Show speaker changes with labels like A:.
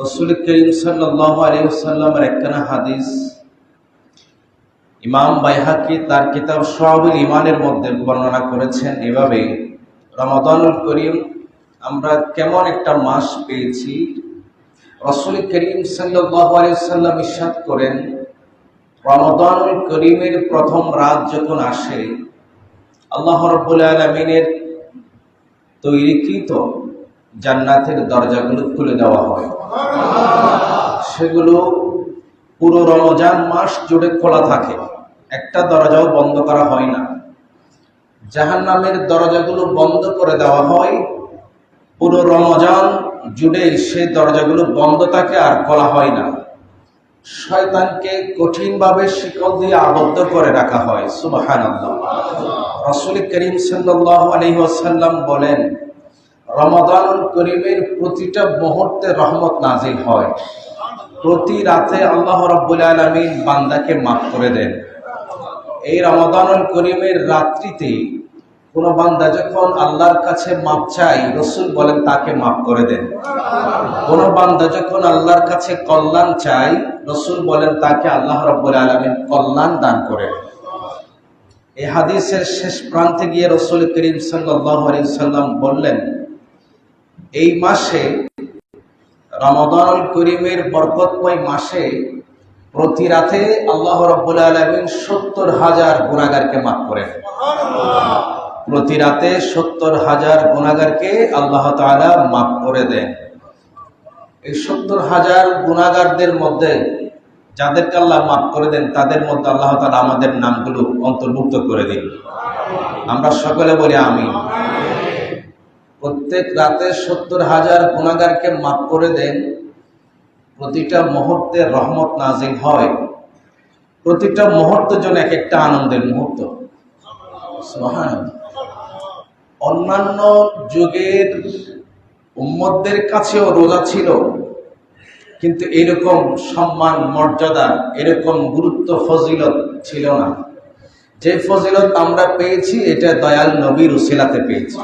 A: রাসূল করিম সাল্লাল্লাহু আলাইহি ওয়াসাল্লামের একখানা হাদিস ইমাম বাইহাকি তার কিতাব শুআবুল ঈমানের মধ্যে বর্ণনা করেছেন এভাবে, রমাদানুল করিম আমরা কেমন একটা মাস পেয়েছি। রাসূল করিম সাল্লাল্লাহু আলাইহি ওয়াসাল্লাম ইরশাদ করেন, রমাদানুল করিমের প্রথম রাত যখন আসে, আল্লাহ রাব্বুল আলামিনের তৈরিকৃত জান্নাতের দরজাগুলো খুলে দেওয়া হয়। সেগুলো পুরো রমজান মাস জুড়ে খোলা থাকে, একটা দরজাও বন্ধ করা হয় না। জাহান্নামের দরজাগুলো বন্ধ করে দেওয়া হয়, পুরো রমজান জুড়ে সে দরজাগুলো বন্ধ থাকে আর খোলা হয় না। শয়তানকে কঠিনভাবে শিকল দিয়ে আবদ্ধ করে রাখা হয়। সুবহানাল্লাহ। রাসূল করিম সাল্লাল্লাহু আলাইহি ওয়াসাল্লাম বলেন, রমাদানুল করিমের প্রতিটা মুহূর্তে রহমত নাজিল হয়। প্রতি রাতে আল্লাহ রাব্বুল আলামিন বান্দাকে মাফ করে দেন। এই রমাদানুল করিমের রাত্রিতে কোন বান্দা যখন আল্লাহর কাছে মাফ চায়, রাসূল বলেন তাকে মাফ করে দেন। কোন বান্দা যখন আল্লাহর কাছে কল্যাণ চায়, রাসূল বলেন তাকে আল্লাহ রাব্বুল আলামিন কল্যাণ দান করেন। এই হাদিসের শেষ প্রান্তে গিয়ে রাসূল করিম সাল্লাল্লাহু আলাইহি ওয়াসাল্লাম বললেন, এই মাসে রমাদানুল করিমের বরকতময় মাসে প্রতি রাতে আল্লাহ রাব্বুল আলামিন ৭০,০০০ গুনাহগারকে মাফ করেন। প্রতি রাতে ৭০,০০০ গুনাহগারকে আল্লাহ তাআলা মাফ করে দেন। এই ৭০,০০০ গুনাহগারদের মধ্যে যাদেরকে আল্লাহ মাফ করে দেন, তাদের মধ্যে আল্লাহ তাআলা আমাদের নামগুলো অন্তর্ভুক্ত করে দিন। আমরা সকলে বলি আমিন। প্রত্যেক রাতে ৭০,০০০ গুনাহগারকে মাফ করে দেন। প্রতিটা মুহূর্তে রহমত নাজিল হয়। প্রতিটা মুহূর্তের জন্য এক একটা আনন্দের মুহূর্ত। সুবহানাল্লাহ। অন্যান্য যুগের উম্মতদের কাছেও রোজা ছিল, কিন্তু এরকম সম্মান মর্যাদা, এরকম গুরুত্ব ফজিলত ছিল না। যে ফজিলত আমরা পেয়েছি, এটা দয়াল নবীর উসিলাতে পেয়েছি।